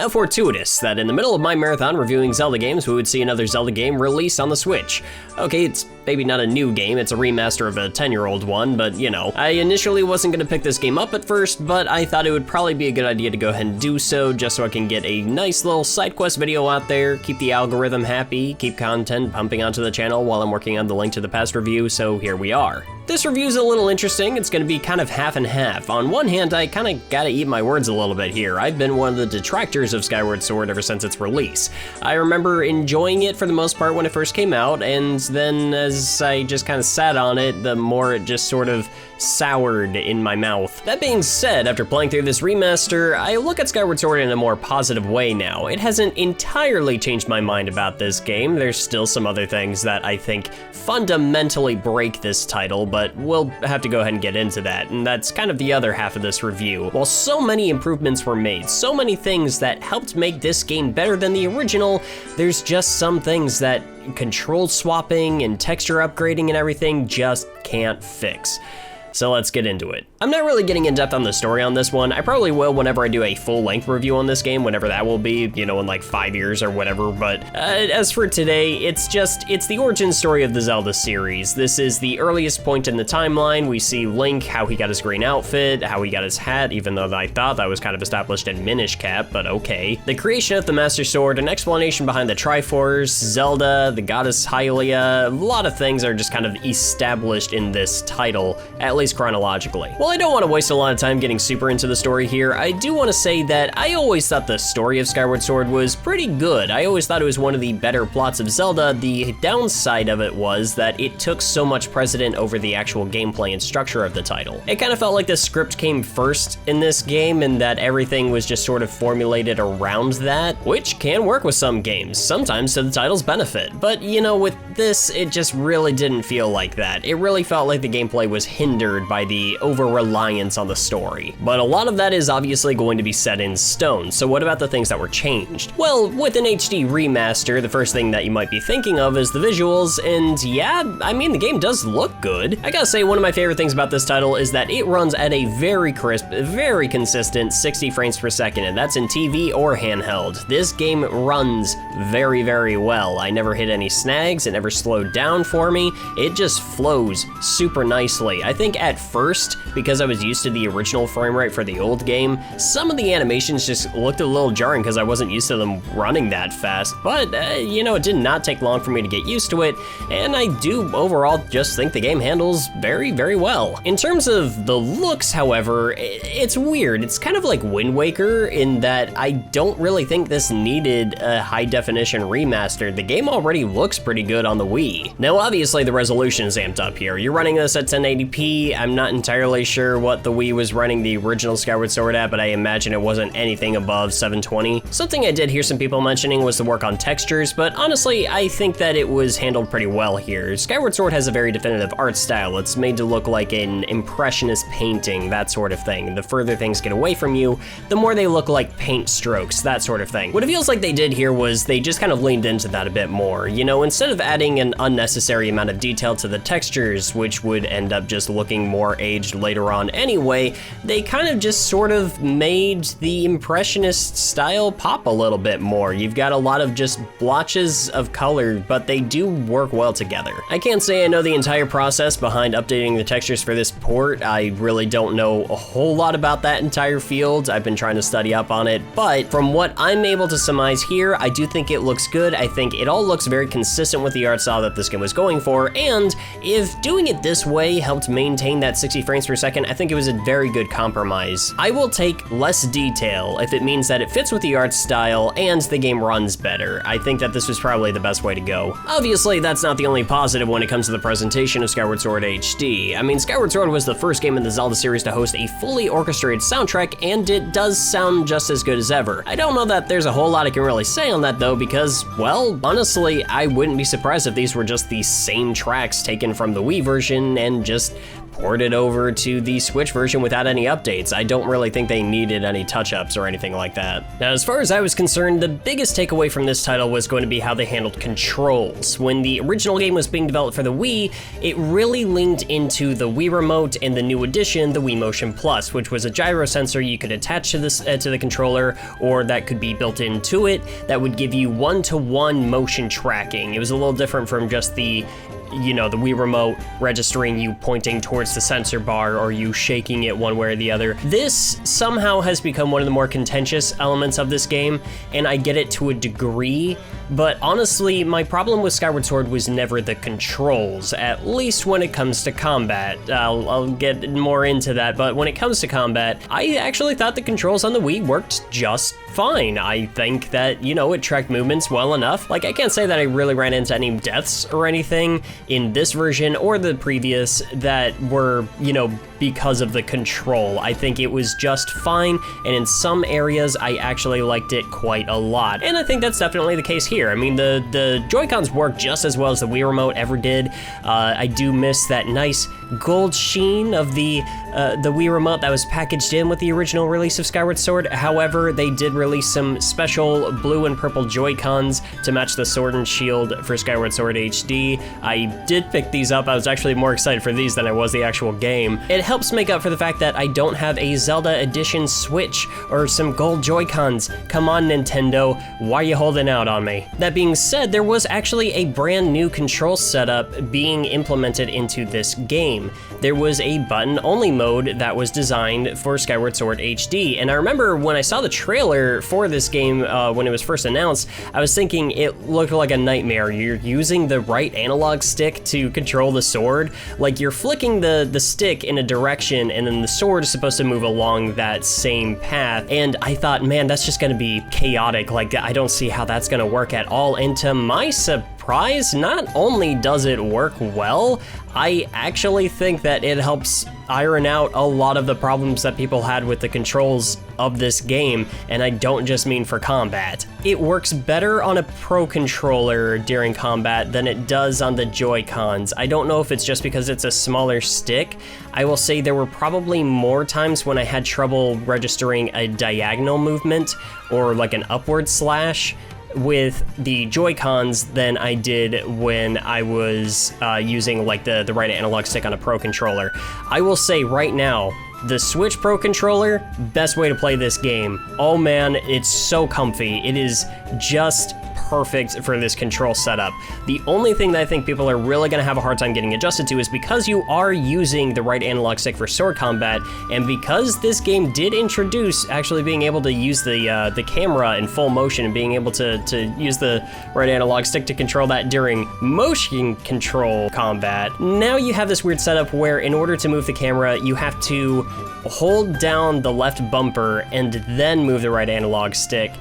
How fortuitous that in the middle of my marathon reviewing Zelda games, we would see another Zelda game release on the Switch. Okay, it's maybe not a new game, it's a remaster of a 10-year-old one, but you know. I initially wasn't gonna pick this game up at first, but I thought it would probably be a good idea to go ahead and do so, just so I can get a nice little side quest video out there, keep the algorithm happy, keep content pumping onto the channel while I'm working on the link to the past review, so here we are. This review's a little interesting. It's gonna be kind of half and half. On one hand, I kinda gotta eat my words a little bit here. I've been one of the detractors of Skyward Sword ever since its release. I remember enjoying it for the most part when it first came out, and then as I just kinda sat on it, the more it just sort of soured in my mouth. That being said, after playing through this remaster, I look at Skyward Sword in a more positive way now. It hasn't entirely changed my mind about this game. There's still some other things that I think fundamentally break this title, but we'll have to go ahead and get into that, and that's kind of the other half of this review. While so many improvements were made, so many things that helped make this game better than the original, there's just some things that control swapping and texture upgrading and everything just can't fix. So let's get into it. I'm not really getting in depth on the story on this one. I probably will whenever I do a full length review on this game, whenever that will be, you know, in like 5 years or whatever. But as for today, it's the origin story of the Zelda series. This is the earliest point in the timeline. We see Link, how he got his green outfit, how he got his hat, even though I thought that was kind of established in Minish Cap, but okay. The creation of the Master Sword, an explanation behind the Triforce, Zelda, the goddess Hylia, a lot of things are just kind of established in this title, at least chronologically. While I don't want to waste a lot of time getting super into the story here, I do want to say that I always thought the story of Skyward Sword was pretty good. I always thought it was one of the better plots of Zelda. The downside of it was that it took so much precedent over the actual gameplay and structure of the title. It kind of felt like the script came first in this game and that everything was just sort of formulated around that, which can work with some games, sometimes to the title's benefit. But you know, with this, it just really didn't feel like that. It really felt like the gameplay was hindered by the over-reliance on the story. But a lot of that is obviously going to be set in stone, so what about the things that were changed? Well, with an HD remaster, the first thing that you might be thinking of is the visuals, and yeah, I mean, the game does look good. I gotta say, one of my favorite things about this title is that it runs at a very crisp, very consistent 60 frames per second, and that's in TV or handheld. This game runs very, very well. I never hit any snags, it never slowed down for me. It just flows super nicely. I think at first, because I was used to the original frame rate for the old game, some of the animations just looked a little jarring because I wasn't used to them running that fast, but you know, it did not take long for me to get used to it, and I do overall just think the game handles very, very well. In terms of the looks, however, it's weird. It's kind of like Wind Waker in that I don't really think this needed a high definition remaster. The game already looks pretty good on the Wii. Now obviously the resolution is amped up here. You're running this at 1080p. I'm not entirely sure what the Wii was running the original Skyward Sword at, but I imagine it wasn't anything above 720. Something I did hear some people mentioning was the work on textures, but honestly, I think that it was handled pretty well here. Skyward Sword has a very definitive art style. It's made to look like an impressionist painting, that sort of thing. The further things get away from you, the more they look like paint strokes, that sort of thing. What it feels like they did here was they just kind of leaned into that a bit more. You know, instead of adding an unnecessary amount of detail to the textures, which would end up just looking more aged later on anyway, they kind of just sort of made the impressionist style pop a little bit more. You've got a lot of just blotches of color, but they do work well together. I can't say I know the entire process behind updating the textures for this port. I really don't know a whole lot about that entire field. I've been trying to study up on it, but from what I'm able to surmise here, I do think it looks good. I think it all looks very consistent with the art style that this game was going for, and if doing it this way helped maintain that 60 frames per second, I think it was a very good compromise. I will take less detail if it means that it fits with the art style and the game runs better. I think that this was probably the best way to go. Obviously, that's not the only positive when it comes to the presentation of Skyward Sword HD. I mean, Skyward Sword was the first game in the Zelda series to host a fully orchestrated soundtrack, and it does sound just as good as ever. I don't know that there's a whole lot I can really say on that though, because, well, honestly, I wouldn't be surprised if these were just the same tracks taken from the Wii version and just ported over to the Switch version without any updates. I don't really think they needed any touch-ups or anything like that. Now, as far as I was concerned, the biggest takeaway from this title was going to be how they handled controls. When the original game was being developed for the Wii, it really leaned into the Wii Remote and the new addition, the Wii Motion Plus, which was a gyro sensor you could attach to this to the controller, or that could be built into it, that would give you one-to-one motion tracking. It was a little different from just the the Wii Remote registering you pointing towards the sensor bar or you shaking it one way or the other. This somehow has become one of the more contentious elements of this game, and I get it to a degree, but honestly, my problem with Skyward Sword was never the controls, at least when it comes to combat. I'll get more into that, but when it comes to combat, I actually thought the controls on the Wii worked just fine. I think that, it tracked movements well enough. Like, I can't say that I really ran into any deaths or anything in this version or the previous that were, because of the control. I think it was just fine, and in some areas, I actually liked it quite a lot. And I think that's definitely the case here. I mean, the Joy-Cons work just as well as the Wii Remote ever did. I do miss that nice gold sheen of the Wii Remote that was packaged in with the original release of Skyward Sword. However, they did release some special blue and purple Joy-Cons to match the Sword and Shield for Skyward Sword HD. I did pick these up. I was actually more excited for these than I was the actual game. It helps make up for the fact that I don't have a Zelda Edition Switch or some gold Joy-Cons. Come on, Nintendo, why are you holding out on me? That being said, there was actually a brand new control setup being implemented into this game. There was a button-only mode that was designed for Skyward Sword HD, and I remember when I saw the trailer for this game when it was first announced, I was thinking it looked like a nightmare. You're using the right analog stick to control the sword, like you're flicking the stick in a direction and then the sword is supposed to move along that same path, and I thought, man, that's just gonna be chaotic. Like, I don't see how that's gonna work at all, and to my surprise, not only does it work well, I actually think that it helps iron out a lot of the problems that people had with the controls of this game, and I don't just mean for combat. It works better on a Pro controller during combat than it does on the Joy-Cons. I don't know if it's just because it's a smaller stick. I will say there were probably more times when I had trouble registering a diagonal movement or like an upward slash with the Joy-Cons than I did when I was using like the right analog stick on a Pro controller. I will say right now, the Switch Pro controller, best way to play this game. Oh man, it's so comfy. It is just perfect for this control setup. The only thing that I think people are really gonna have a hard time getting adjusted to is because you are using the right analog stick for sword combat, and because this game did introduce actually being able to use the camera in full motion and being able to use the right analog stick to control that during motion control combat. Now you have this weird setup where in order to move the camera, you have to hold down the left bumper and then move the right analog stick.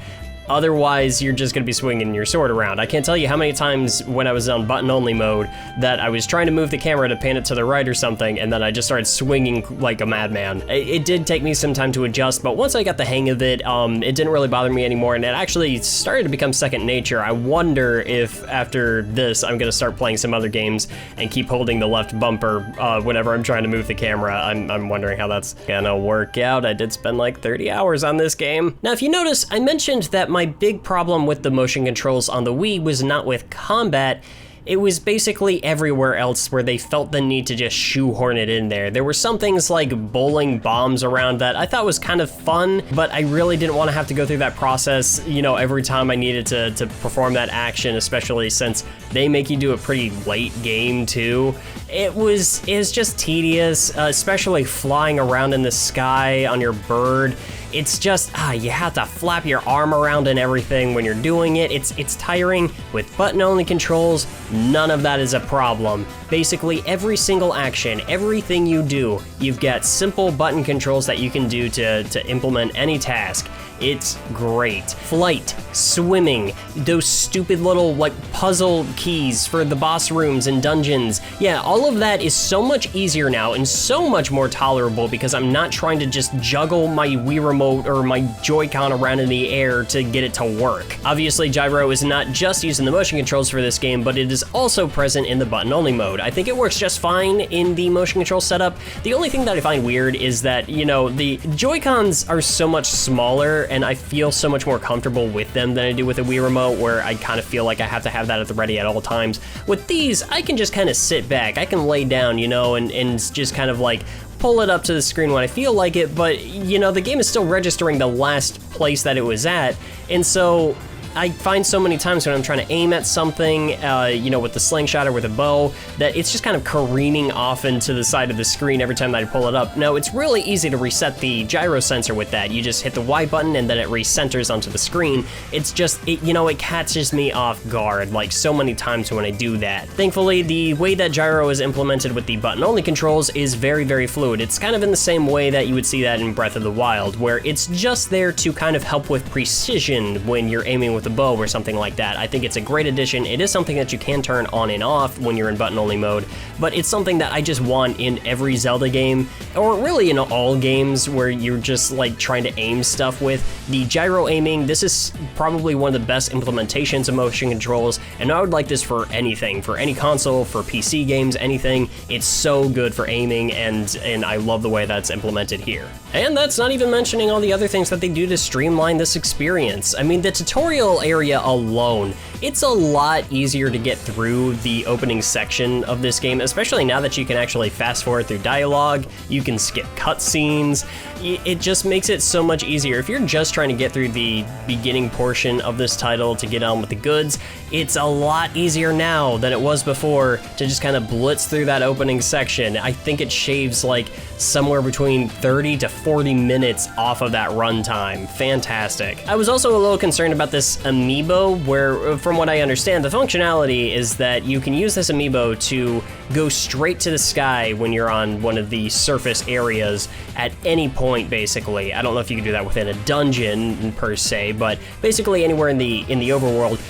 Otherwise, you're just gonna be swinging your sword around. I can't tell you how many times when I was on button-only mode that I was trying to move the camera to pan it to the right or something, and then I just started swinging like a madman. It did take me some time to adjust, but once I got the hang of it, it didn't really bother me anymore, and it actually started to become second nature. I wonder if after this, I'm gonna start playing some other games and keep holding the left bumper whenever I'm trying to move the camera. I'm wondering how that's gonna work out. I did spend like 30 hours on this game. Now, if you notice, I mentioned that my big problem with the motion controls on the Wii was not with combat, it was basically everywhere else where they felt the need to just shoehorn it in there. There were some things like bowling bombs around that I thought was kind of fun, but I really didn't want to have to go through that process, every time I needed to perform that action, especially since they make you do a pretty late game too. It was just tedious, especially flying around in the sky on your bird. It's just, you have to flap your arm around and everything when you're doing it. It's tiring. With button-only controls, none of that is a problem. Basically, every single action, everything you do, you've got simple button controls that you can do to implement any task. It's great. Flight, swimming, those stupid little like puzzle keys for the boss rooms and dungeons. Yeah, all of that is so much easier now and so much more tolerable because I'm not trying to just juggle my Wii Remote or my Joy-Con around in the air to get it to work. Obviously, gyro is not just using the motion controls for this game, but it is also present in the button-only mode. I think it works just fine in the motion control setup. The only thing that I find weird is that, you know, the Joy-Cons are so much smaller and I feel so much more comfortable with them than I do with a Wii Remote, where I kind of feel like I have to have that at the ready at all times. With these, I can just kind of sit back, I can lay down, you know, and just kind of like pull it up to the screen when I feel like it, but you know, the game is still registering the last place that it was at, and so I find so many times when I'm trying to aim at something, you know, with the slingshot or with a bow, that it's just kind of careening off into the side of the screen every time that I pull it up. Now, it's really easy to reset the gyro sensor with that. You just hit the Y button and then it recenters onto the screen. It's just, you know, it catches me off guard like so many times when I do that. Thankfully, the way that gyro is implemented with the button-only controls is very, very fluid. It's kind of in the same way that you would see that in Breath of the Wild, where it's just there to kind of help with precision when you're aiming with a bow or something like that. I think it's a great addition. It is something that you can turn on and off when you're in button-only mode, but it's something that I just want in every Zelda game, or really in all games where you're just like trying to aim stuff with. The gyro aiming, this is probably one of the best implementations of motion controls, and I would like this for anything, for any console, for PC games, anything. It's so good for aiming, and I love the way that's implemented here. And that's not even mentioning all the other things that they do to streamline this experience. I mean, the tutorial area alone, it's a lot easier to get through the opening section of this game, especially now that you can actually fast forward through dialogue, you can skip cutscenes. It just makes it so much easier. If you're just trying to get through the beginning portion of this title to get on with the goods, it's a lot easier now than it was before to just kind of blitz through that opening section. I think it shaves like somewhere between 30 to 40 minutes off of that runtime. Fantastic. I was also a little concerned about this amiibo, where from what I understand, the functionality is that you can use this amiibo to go straight to the sky when you're on one of the surface areas at any point, basically. I don't know if you can do that within a dungeon per se, but basically anywhere in the overworld.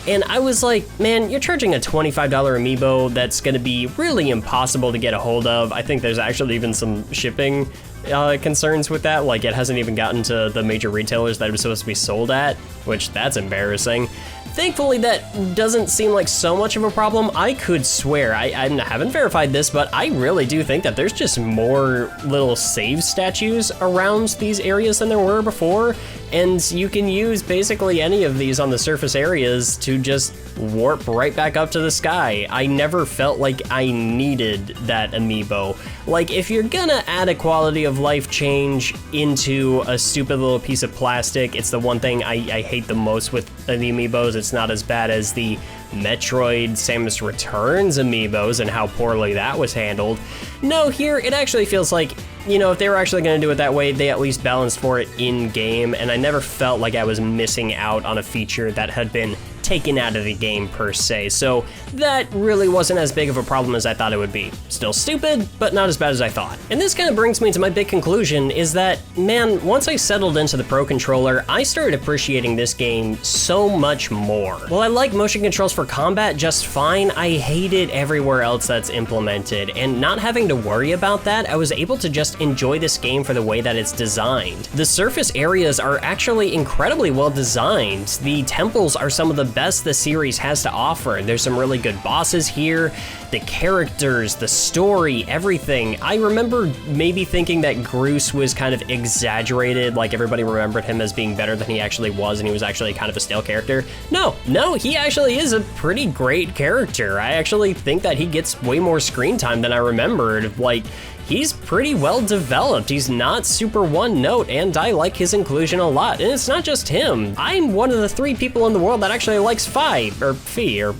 And I was like, man, you're charging a $25 amiibo that's gonna be really impossible to get a hold of. I think there's actually even some shipping concerns with that, like it hasn't even gotten to the major retailers that it was supposed to be sold at, which that's embarrassing. Thankfully, that doesn't seem like so much of a problem. I could swear, I haven't verified this, but I really do think that there's just more little save statues around these areas than there were before, and you can use basically any of these on the surface areas to just warp right back up to the sky. I never felt like I needed that amiibo. Like, if you're gonna add a quality of life change into a stupid little piece of plastic, it's the one thing I hate the most with the amiibos. It's not as bad as the Metroid Samus Returns amiibos and how poorly that was handled. No, here it actually feels like, you know, if they were actually going to do it that way, they at least balanced for it in-game, and I never felt like I was missing out on a feature that had been taken out of the game per se, so that really wasn't as big of a problem as I thought it would be. Still stupid, but not as bad as I thought. And this kind of brings me to my big conclusion, is that, man, once I settled into the Pro Controller, I started appreciating this game so much more. While I like motion controls for combat just fine, I hate it everywhere else that's implemented, and not having to worry about that, I was able to just enjoy this game for the way that it's designed. The surface areas are actually incredibly well designed. The temples are some of the best the series has to offer. There's some really good bosses here, the characters, the story, everything. I remember maybe thinking that Groose was kind of exaggerated, like everybody remembered him as being better than he actually was, and he was actually kind of a stale character. No, he actually is a pretty great character. I actually think that he gets way more screen time than I remembered. Like, he's pretty well developed. He's not super one note, and I like his inclusion a lot. And it's not just him. I'm one of the 3 people in the world that actually likes Fi, or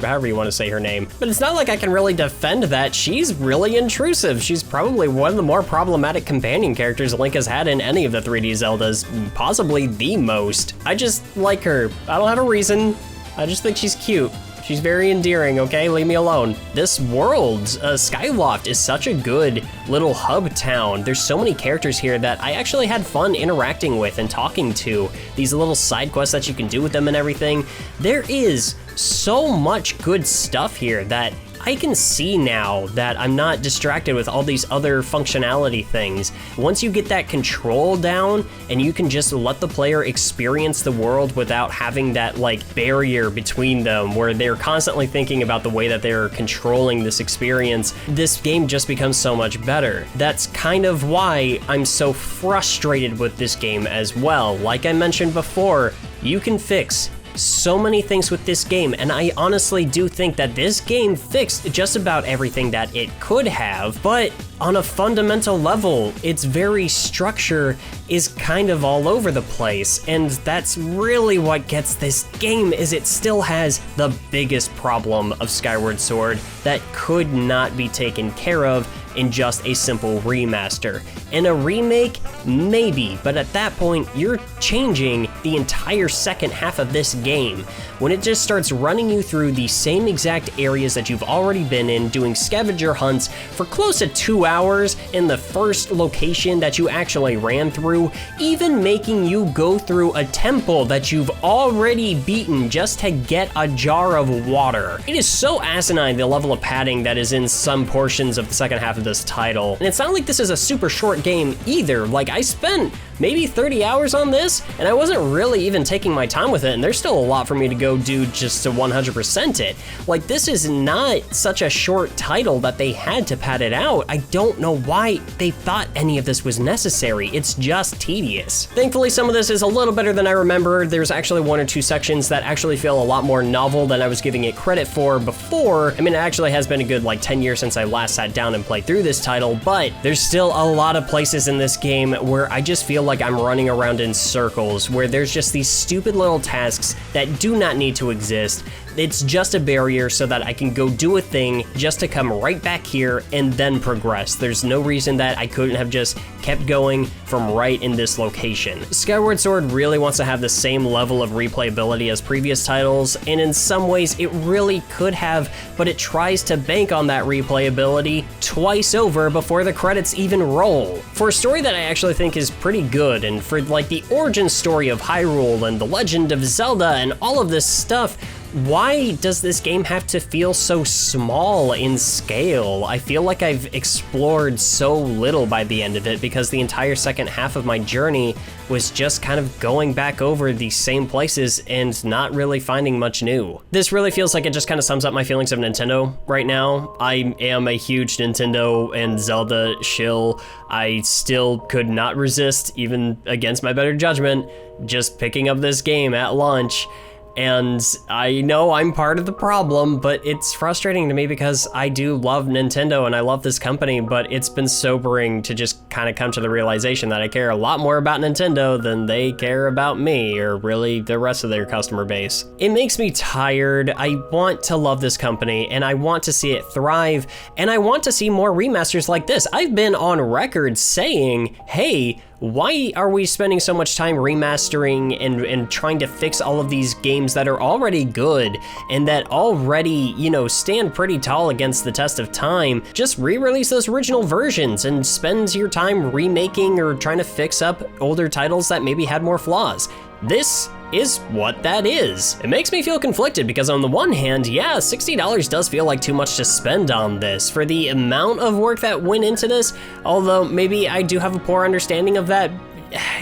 however you want to say her name. But it's not like I can really defend that. She's really intrusive. She's probably one of the more problematic companion characters Link has had in any of the 3D Zeldas, possibly the most. I just like her. I don't have a reason. I just think she's cute. She's very endearing, okay? Leave me alone. This world, Skyloft, is such a good little hub town. There's so many characters here that I actually had fun interacting with and talking to. These little side quests that you can do with them and everything. There is so much good stuff here that I can see now that I'm not distracted with all these other functionality things. Once you get that control down and you can just let the player experience the world without having that like barrier between them where they're constantly thinking about the way that they're controlling this experience, this game just becomes so much better. That's kind of why I'm so frustrated with this game as well. Like I mentioned before, you can fix so many things with this game, and I honestly do think that this game fixed just about everything that it could have, but on a fundamental level, its very structure is kind of all over the place, and that's really what gets this game, is it still has the biggest problem of Skyward Sword that could not be taken care of in just a simple remaster. In a remake, maybe, but at that point, you're changing the entire second half of this game. When it just starts running you through the same exact areas that you've already been in, doing scavenger hunts for close to 2 hours in the first location that you actually ran through, even making you go through a temple that you've already beaten just to get a jar of water. It is so asinine, the level of padding that is in some portions of the second half of this title. And it's not like this is a super short game either. Like, I spent maybe 30 hours on this, and I wasn't really even taking my time with it, and there's still a lot for me to go do just to 100% it. Like, this is not such a short title that they had to pad it out. I don't know why they thought any of this was necessary. It's just tedious. Thankfully, some of this is a little better than I remember. There's actually 1 or 2 sections that actually feel a lot more novel than I was giving it credit for before. I mean, it actually has been a good like 10 years since I last sat down and played through this title, but there's still a lot of places in this game where I just feel like I'm running around in circles, where there's just these stupid little tasks that do not need to exist. It's just a barrier so that I can go do a thing just to come right back here and then progress. There's no reason that I couldn't have just kept going from right in this location. Skyward Sword really wants to have the same level of replayability as previous titles, and in some ways it really could have, but it tries to bank on that replayability twice over before the credits even roll. For a story that I actually think is pretty good, and for like the origin story of Hyrule and the Legend of Zelda and all of this stuff, why does this game have to feel so small in scale? I feel like I've explored so little by the end of it because the entire second half of my journey was just kind of going back over these same places and not really finding much new. This really feels like it just kind of sums up my feelings of Nintendo right now. I am a huge Nintendo and Zelda shill. I still could not resist, even against my better judgment, just picking up this game at launch. And I know I'm part of the problem, but it's frustrating to me because I do love Nintendo and I love this company, but it's been sobering to just kind of come to the realization that I care a lot more about Nintendo than they care about me, or really the rest of their customer base. It makes me tired. I want to love this company and I want to see it thrive, and I want to see more remasters like this. I've been on record saying, hey, why are we spending so much time remastering and trying to fix all of these games that are already good and that already, you know, stand pretty tall against the test of time? Just re-release those original versions and spend your time remaking or trying to fix up older titles that maybe had more flaws. This is what that is. It makes me feel conflicted because on the one hand, yeah, $60 does feel like too much to spend on this for the amount of work that went into this, although maybe I do have a poor understanding of that.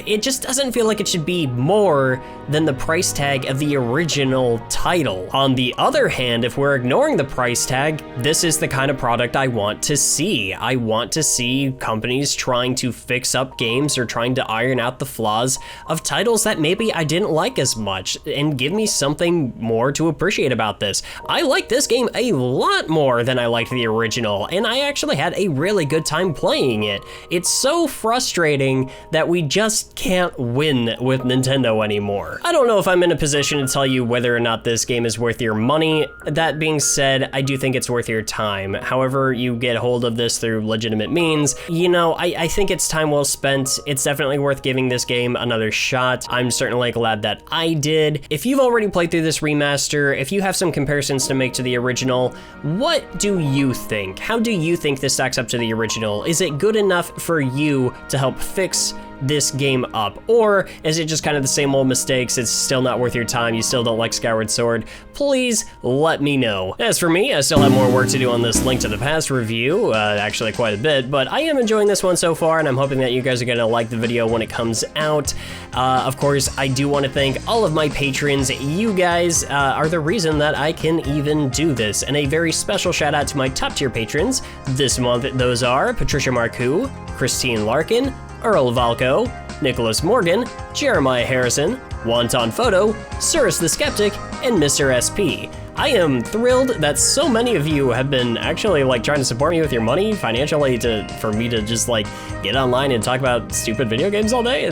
It just doesn't feel like it should be more than the price tag of the original title. On the other hand, if we're ignoring the price tag, this is the kind of product I want to see. I want to see companies trying to fix up games or trying to iron out the flaws of titles that maybe I didn't like as much and give me something more to appreciate about this. I like this game a lot more than I liked the original, and I actually had a really good time playing it. It's so frustrating that we just can't win with Nintendo anymore. I don't know if I'm in a position to tell you whether or not this game is worth your money. That being said, I do think it's worth your time. However you get hold of this through legitimate means, you know, I think it's time well spent. It's definitely worth giving this game another shot. I'm certainly glad that I did. If you've already played through this remaster, if you have some comparisons to make to the original, what do you think? How do you think this stacks up to the original? Is it good enough for you to help fix this game up? Or is it just kind of the same old mistakes? It's still not worth your time. You still don't like Skyward Sword? Please let me know. As for me, I still have more work to do on this Link to the Past review, actually quite a bit, but I am enjoying this one so far, and I'm hoping that you guys are gonna like the video when it comes out. Of course, I do want to thank all of my patrons. You guys are the reason that I can even do this, and a very special shout out to my top tier patrons. This month, those are Patricia Marcoux, Christine Larkin, Earl Valco, Nicholas Morgan, Jeremiah Harrison, Wonton Photo, Cirrus the Skeptic, and Mr. SP. I am thrilled that so many of you have been actually like trying to support me with your money financially for me to just like get online and talk about stupid video games all day.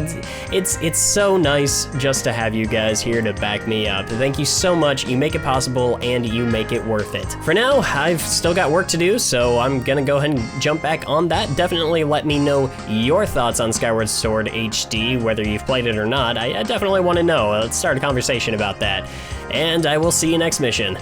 It's so nice just to have you guys here to back me up. Thank you so much. You make it possible and you make it worth it. For now, I've still got work to do, so I'm gonna go ahead and jump back on that. Definitely let me know your thoughts on Skyward Sword HD, whether you've played it or not. I definitely want to know. Let's start a conversation about that. And I will see you next mission.